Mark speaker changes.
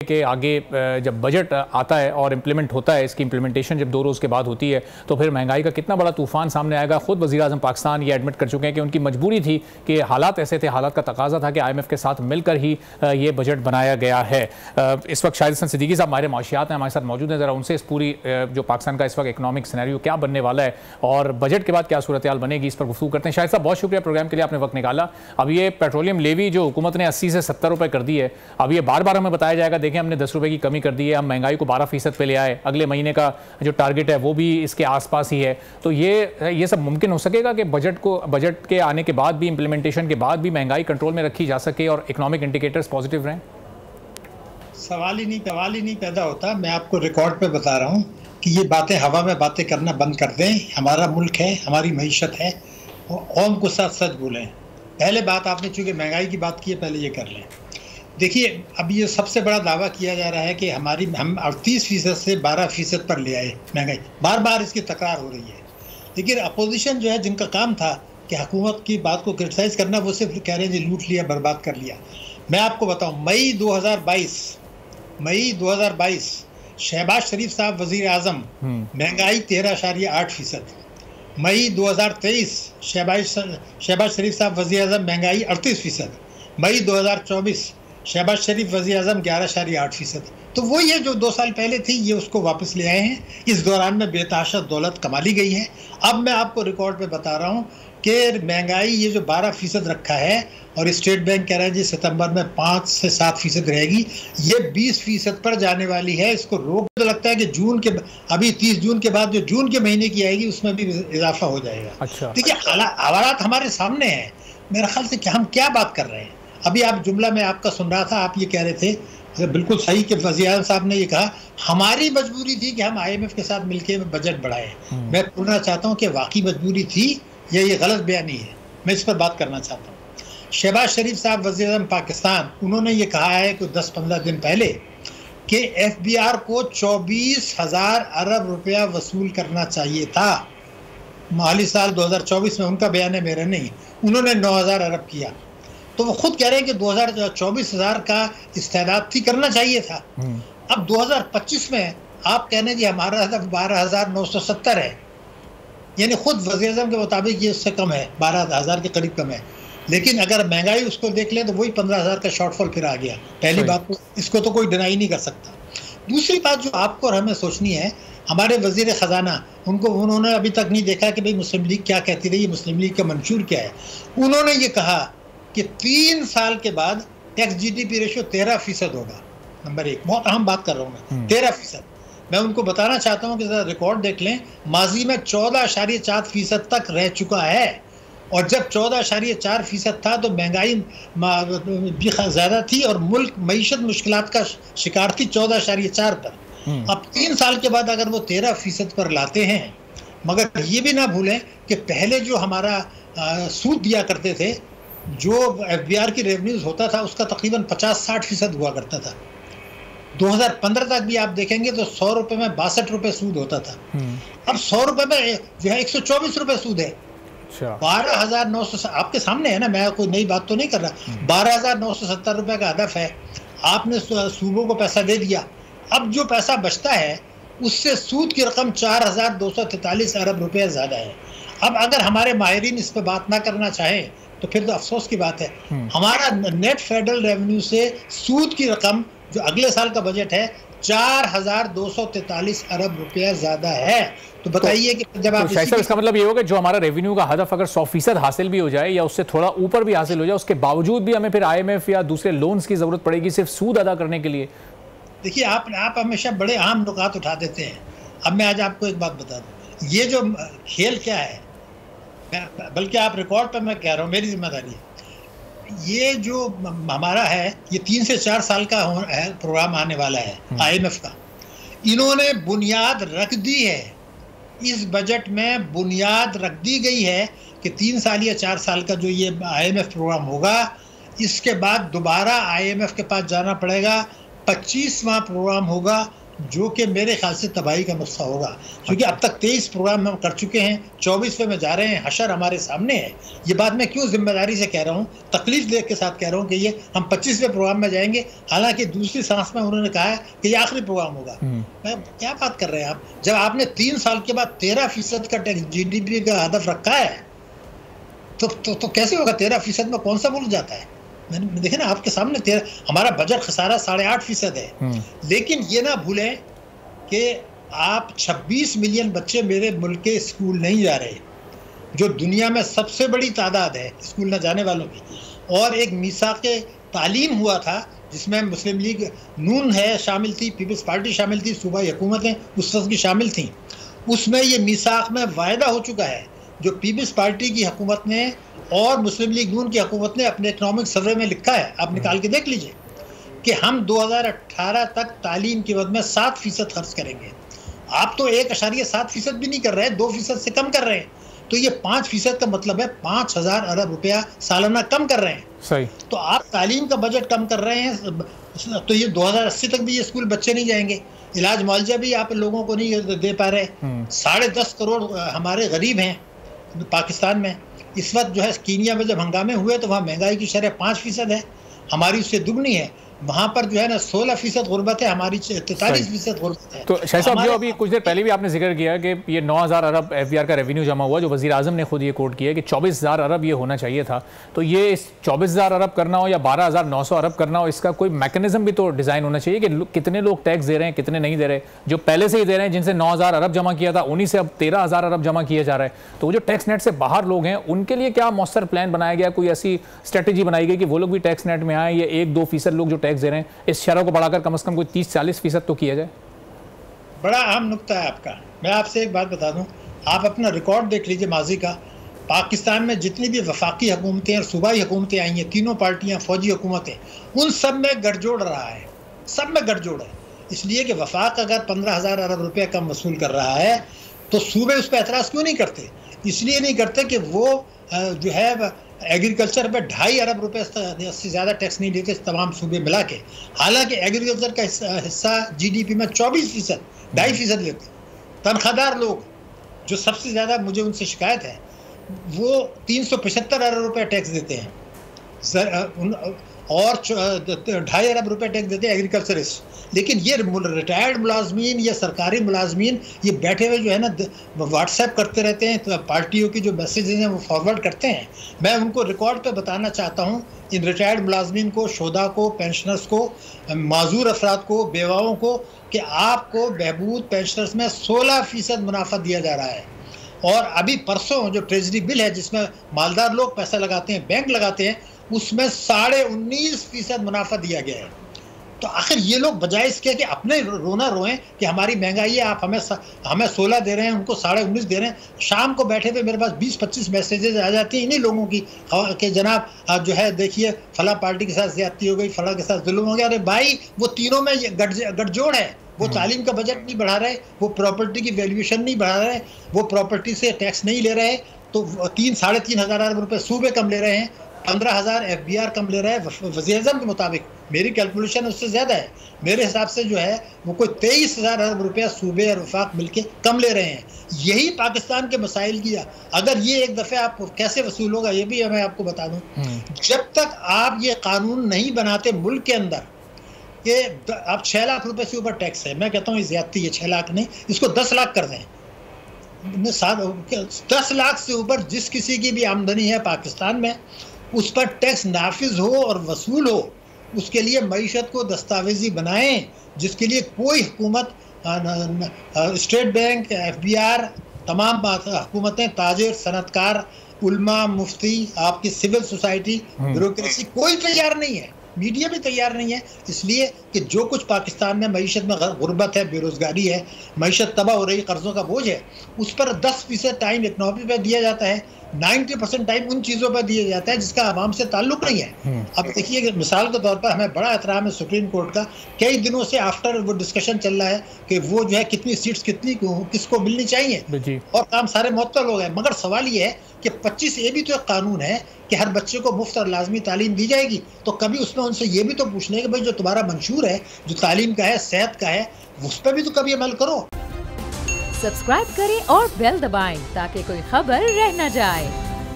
Speaker 1: के आगे जब बजट आता है और इम्प्लीमेंट होता है, इसकी इम्प्लीमेंटेशन जब 2 रोज़ के बाद होती है तो फिर महंगाई का कितना बड़ा तूफान सामने आएगा। खुद वज़ीर-ए-आज़म पाकिस्तान ये एडमिट कर चुके हैं कि उनकी मजबूरी थी कि हालात ऐसे थे, हालात का तकाजा था कि IMF के साथ मिलकर ही ये बजट बनाया गया है। इस वक्त शाहिद हसन सिद्दीकी साहब हमारे माशियात हैं, हमारे साथ मौजूद हैं। ज़रा उनसे इस पूरी जो पाकिस्तान का इस वक्त इकनॉमिक सिनेरियो क्या बनने वाला है और बजट के बाद क्या सूरत हाल बनेगी, इस पर गुफ्तगू करते हैं। शाहिद साहब, बहुत शुक्रिया प्रोग्राम के लिए, आपने वक्त निकाला। अब ये पेट्रोलियम लेवी जो हुकूमत ने 80 से 70 रुपये कर दी है, अब ये बार बार हमें बताया जाएगा देखें हमने 10 रुपये की कमी कर दी है, हम महंगाई को 12% पे ले आए, अगले महीने का जो टारगेट है वो भी इसके आसपास ही है। तो ये सब मुमकिन हो सकेगा कि बजट के आने के बाद भी, इम्प्लीमेंटेशन के बाद भी महंगाई कंट्रोल में रखी जा सके और इकोनॉमिक इंडिकेटर्स पॉजिटिव रहें?
Speaker 2: सवाल ही नहीं पैदा होता। मैं आपको रिकॉर्ड पे बता रहा हूँ कि ये बातें हवा में बातें करना बंद कर दें। हमारा मुल्क है, हमारी मईशत है, कौम को साथ सच बोलें। पहले बात, आपने चूँकि महंगाई की बात की है, पहले ये कर लें। देखिए, अब ये सबसे बड़ा दावा किया जा रहा है कि हम 38% से 12% पर ले आए महंगाई। बार बार इसकी तकरार हो रही है, लेकिन अपोजिशन जो है, जिनका काम था कि हुकूमत की बात को क्रिटिसाइज़ करना, वो सिर्फ कह रहे हैं जी लूट लिया, बर्बाद कर लिया। मैं आपको बताऊं, मई 2022 शहबाज शरीफ साहब वज़ीर आज़म, महंगाई 13.8%। मई 2023 शहबाज शरीफ साहब वज़ीर आज़म, महंगाई 38%। मई 2024 शहबाज शरीफ वज़ीर आज़म 11.8%। तो वही है जो 2 साल पहले थी, ये उसको वापस ले आए हैं। इस दौरान में बेतहाशा दौलत कमा ली गई है। अब मैं आपको रिकॉर्ड पे बता रहा हूँ कि महंगाई ये जो 12% रखा है, और स्टेट बैंक कह रहा है जी सितंबर में 5 से 7% रहेगी, ये 20% पर जाने वाली है। इसको रोक, तो लगता है कि अभी 30 जून के बाद जो जून के महीने की आएगी उसमें भी इजाफा हो जाएगा।
Speaker 1: अच्छा,
Speaker 2: देखिए, हालात हमारे सामने हैं। मेरे ख्याल से कि हम क्या बात कर रहे हैं। अभी आप जुमला में आपका सुन रहा था, आप ये कह रहे थे बिल्कुल सही कि वज़ीर आज़म साहब ने ये कहा हमारी मजबूरी थी कि हम IMF के साथ मिलकर बजट बढ़ाए। मैं बोलना चाहता हूँ कि वाकई मजबूरी थी या ये गलत बयानी है, मैं इस पर बात करना चाहता हूँ। शहबाज शरीफ साहब वज़ीर आज़म पाकिस्तान, उन्होंने ये कहा है कि 10-15 दिन पहले कि FBR को 24,000 अरब रुपया वसूल करना चाहिए था माली साल 2024 में। उनका बयान है, मेरा नहीं। उन्होंने 9,000 अरब किया। तो वो खुद कह रहे हैं कि 24,000 का इस्तेदाद थी, करना चाहिए था। अब 2025 में आप कहने जी हमारा हदफ 12,970 है, यानी खुद वज़ीर-ए-आज़म के मुताबिक ये उससे कम है, 12,000 के करीब कम है। लेकिन अगर महंगाई उसको देख लें तो वही 15,000 का शॉर्टफॉल फिर आ गया। पहली बात तो इसको तो कोई डिनाई नहीं कर सकता। दूसरी बात जो आपको और हमें सोचनी है, हमारे वज़ीर ख़जाना, उन्होंने अभी तक नहीं देखा कि भाई मुस्लिम लीग क्या कहती रही, मुस्लिम लीग का मंशूर क्या है। उन्होंने ये कहा कि 3 साल के बाद टैक्स GDP रेशो 13% होगा। नंबर 1, बहुत अहम बात कर रहा हूँ मैं, 13%। मैं उनको बताना चाहता हूँ कि ज़रा रिकॉर्ड देख लें, माजी में 14.4% तक रह चुका है, और जब 14.4% था तो महंगाई भी ज़्यादा थी और मुल्क मईशत मुश्किलात का शिकार थी 14.4 पर। अब 3 साल के बाद अगर वो 13% पर लाते हैं, मगर ये भी ना भूलें कि पहले जो हमारा सूद दिया करते थे, जो FBR की रेवेन्यूज होता था, उसका तकरीबन 50-60% हुआ करता था। 2015 तक भी आप देखेंगे तो 100 रुपये में 62 रुपये सूद होता था। अब 100 रुपये में जो है 124 रुपये सूद है। 12,900, आपके सामने है ना, मैं कोई नई बात तो नहीं कर रहा। 12,970 रुपये का हदफ है, आपने सूबों को पैसा दे दिया। अब जो पैसा बचता है उससे सूद की रकम 4,243 अरब रुपये ज़्यादा है। अब अगर हमारे माहिरीन इस पर बात ना करना चाहें तो फिर तो अफसोस की बात है। हमारा नेट फेडरल रेवेन्यू से सूद की रकम जो अगले साल का बजट है 4,243 अरब रुपया ज्यादा है। तो बताइए कि जब आप
Speaker 1: इसका मतलब ये होगा जो हमारा रेवेन्यू का हदफ अगर 100% हासिल भी हो जाए या उससे थोड़ा ऊपर भी हासिल हो जाए, उसके बावजूद भी हमें फिर IMF या दूसरे लोन्स की जरूरत पड़ेगी सिर्फ सूद अदा करने के लिए।
Speaker 2: देखिए, आप हमेशा बड़े अहम नुकात उठा देते हैं। अब मैं आज आपको एक बात बता दूं, ये जो खेल क्या है, बल्कि आप रिकॉर्ड पर मैं कह रहा हूँ, मेरी जिम्मेदारी है। ये जो हमारा है, ये 3 से 4 साल का प्रोग्राम आने वाला है IMF का। इन्होंने बुनियाद रख दी है, इस बजट में बुनियाद रख दी गई है कि 3 साल या 4 साल का जो ये IMF प्रोग्राम होगा, इसके बाद दोबारा IMF के पास जाना पड़ेगा, 25वां प्रोग्राम होगा, जो कि मेरे ख्याल से तबाही का नुस्खा होगा, क्योंकि अब तक 23 प्रोग्राम हम कर चुके हैं, 24वें में जा रहे हैं, हशर हमारे सामने है। ये बात मैं क्यों जिम्मेदारी से कह रहा हूँ, तकलीफ देख के साथ कह रहा हूँ कि ये हम 25वें प्रोग्राम में जाएंगे, हालांकि दूसरी सांस में उन्होंने कहा है कि ये आखिरी प्रोग्राम होगा। मैं क्या बात कर रहे हैं आप, जब आपने 3 साल के बाद 13% का टैक्स GDP का हदफ रखा है तो कैसे होगा? 13% में कौन सा मुल्क जाता है? मैंने देखे ना आपके सामने, हमारा बजट खसारा 8.5% है। लेकिन ये ना भूलें कि आप 26 मिलियन बच्चे मेरे मुल्क के स्कूल नहीं जा रहे, जो दुनिया में सबसे बड़ी तादाद है स्कूल न जाने वालों की। और एक मीसाक़े तालीम हुआ था जिसमें मुस्लिम लीग नून है शामिल थी, पीपल्स पार्टी शामिल थी, सूबाई हुकूमतें उस वक्त की शामिल थीं। उसमें ये मीसाक़ में वायदा हो चुका है, जो पीपल्स पार्टी की हुकूमत ने और मुस्लिम लीग नून की हुकूमत ने अपने इकनॉमिक सर्वे में लिखा है, आप निकाल के देख लीजिए, कि हम 2018 तक तालीम की मद में 7% खर्च करेंगे। आप तो 1.7% भी नहीं कर रहे हैं, 2% से कम कर रहे हैं। तो ये 5% का मतलब है 5,000 अरब रुपया सालाना कम कर रहे हैं।
Speaker 1: सही।
Speaker 2: तो आप तालीम का बजट कम कर रहे हैं, तो ये 2080 तक भी ये स्कूल बच्चे नहीं जाएंगे। इलाज मुआवजा भी आप लोगों को नहीं दे पा रहे। 10.5 करोड़ हमारे गरीब हैं पाकिस्तान में। इस वक्त जो है कीनिया में जब हंगामे हुए तो वहाँ महंगाई की शरह 5% है, हमारी उससे दुगनी है। वहाँ पर जो है ना 16% गुर्बत है, हमारी 43% गुर्बत है।
Speaker 1: तो शाह साहब, जो अभी कुछ देर पहले भी आपने जिक्र किया कि ये 9,000 अरब FBR का रेवेन्यू जमा हुआ, जो वज़ीर आज़म ने खुद ये कोट किया कि 24,000 अरब ये होना चाहिए था। तो ये इस 24,000 अरब करना हो या 12,900 अरब करना हो, इसका कोई मैकेनिज्म भी तो डिज़ाइन होना चाहिए कि कितने लोग टैक्स दे रहे हैं, कितने नहीं दे रहे। जो पहले से ही दे रहे हैं, जिनसे 9,000 अरब जमा किया था, उन्हीं से अब 13,000 अरब जमा किया जा रहा है। तो वो जो टैक्स नेट से बाहर लोग हैं, उनके लिए क्या मौसर प्लान बनाया गया, कोई ऐसी स्ट्रेटेजी बनाई गई कि वो लोग भी टैक्स नेट में आए? ये 1-2% लोग जो टैक्स दे रहे हैं, इस शरह को बढ़ाकर कम से कम कोई 30-40% तो किया जाए।
Speaker 2: बड़ा अहम नुक्ता है आपका। मैं आपसे एक बात बता दूं, आप अपना रिकॉर्ड देख लीजिए माजी का। पाकिस्तान में जितनी भी वफाकी हुकूमतें और सूबाई हुकूमतें आई हैं, तीनों पार्टियां, फौजी हुकूमतें, उन सब में गठजोड़ रहा है, सब में गठजोड़ है। इसलिए कि वफाक अगर 15,000 अरब रुपये कम वसूल कर रहा है तो सूबे उस पर एतराज़ क्यों नहीं करते? इसलिए नहीं करते कि वो जो है एग्रीकल्चर पे 2.5 अरब रुपए से ज़्यादा टैक्स नहीं लेते तमाम सूबे मिला के। हालांकि एग्रीकल्चर का हिस्सा GDP में 24%, 2.5% लेते। तनख्वाहदार लोग जो सबसे ज़्यादा मुझे उनसे शिकायत है, वो 375 अरब रुपये टैक्स देते हैं और 2.5 अरब रुपये टैक्स देते हैं एग्रीकल्चरिस्ट। लेकिन ये रिटायर्ड मुलाजमीन या सरकारी मुलाजमीन ये बैठे हुए जो है ना व्हाट्सएप करते रहते हैं, तो पार्टियों की जो मैसेजेस हैं वो फॉरवर्ड करते हैं। मैं उनको रिकॉर्ड पे बताना चाहता हूँ, इन रिटायर्ड मुलाजमीन को, शोधा को, पेंशनर्स को, माजूर अफराद को, बेवाओं को, कि आपको बहबूद पेंशनर्स में 16% मुनाफा दिया जा रहा है। और अभी परसों जो ट्रेजरी बिल है जिसमें मालदार लोग पैसा लगाते हैं, बैंक लगाते हैं, उसमें 19.5% मुनाफा दिया गया है। तो आखिर ये लोग बजाय इसके कि अपने रोना रोएं कि हमारी महंगाई है, आप हमें 16 दे रहे हैं, उनको 19.5 दे रहे हैं, शाम को बैठे हुए मेरे पास 20-25 मैसेजेस आ जाती हैं इन्हीं लोगों की कि जनाब आप जो है देखिए फला पार्टी के साथ ज्यादती हो गई, फला के साथ जुल्म हो गया। अरे भाई, वो तीनों में गठजोड़ है। वो तालीम का बजट नहीं बढ़ा रहे, वो प्रॉपर्टी की वैल्यूएशन नहीं बढ़ा रहे, वो प्रॉपर्टी से टैक्स नहीं ले रहे, तो 3-3.5 हज़ार अरब रुपये सूबे कम ले रहे हैं, 15,000 FBR कम ले रहे हैं वज़ीर-ए-आज़म के मुताबिक। मेरी कैलकुलेशन उससे ज़्यादा है, मेरे हिसाब से जो है वो कोई 23,000 अरब रुपया सूबे और वफाक मिलके कम ले रहे हैं। यही पाकिस्तान के मसाइल की, अगर ये एक दफ़े आप कैसे वसूल होगा ये भी मैं आपको बता दूँ। जब तक आप ये कानून नहीं बनाते मुल्क के अंदर कि आप 6 लाख रुपए से ऊपर टैक्स है, मैं कहता हूँ ये ज्यादती है, 6 लाख नहीं, इसको 10 लाख कर दें। 10 लाख से ऊपर जिस किसी की भी आमदनी है पाकिस्तान में, उस पर टैक्स नाफिज हो और वसूल हो, उसके लिए मईशत को दस्तावेजी बनाएं, जिसके लिए कोई हुकूमत, स्टेट बैंक, FBR, तमाम हुकूमतें, ताजिर, सनतकार, उल्मा, मुफ्ती, आपकी सिविल सोसाइटी, ब्यूरोक्रेसी, कोई तैयार नहीं है, मीडिया भी तैयार नहीं है। इसलिए कि जो कुछ पाकिस्तान में मईशत में गुर्बत है, बेरोज़गारी है, मईशत तबाह हो रही, कर्ज़ों का बोझ है, उस पर 10% टाइम इकनॉमी पर दिया जाता है। 90% टाइम उन चीज़ों पर दिया जाता है जिसका आवाम से ताल्लुक नहीं है। अब देखिए मिसाल के तौर पर हमें बड़ा एहतराम है सुप्रीम कोर्ट का, कई दिनों से आफ्टर वो डिस्कशन चल रहा है कि वो जो है कितनी सीट्स किसको मिलनी चाहिए और काम सारे मुअत्तल हो गए। मगर सवाल ये है कि 25A भी तो एक कानून है कि हर बच्चे को मुफ्त और लाजमी तालीम दी जाएगी, तो कभी उसमें उनसे ये भी तो पूछने कि भाई जो तुम्हारा मंशूर है, जो तालीम का है, सेहत का है, उस पर भी तो कभी अमल करो।
Speaker 3: सब्सक्राइब करें और बेल दबाएं ताकि कोई खबर रह न जाए।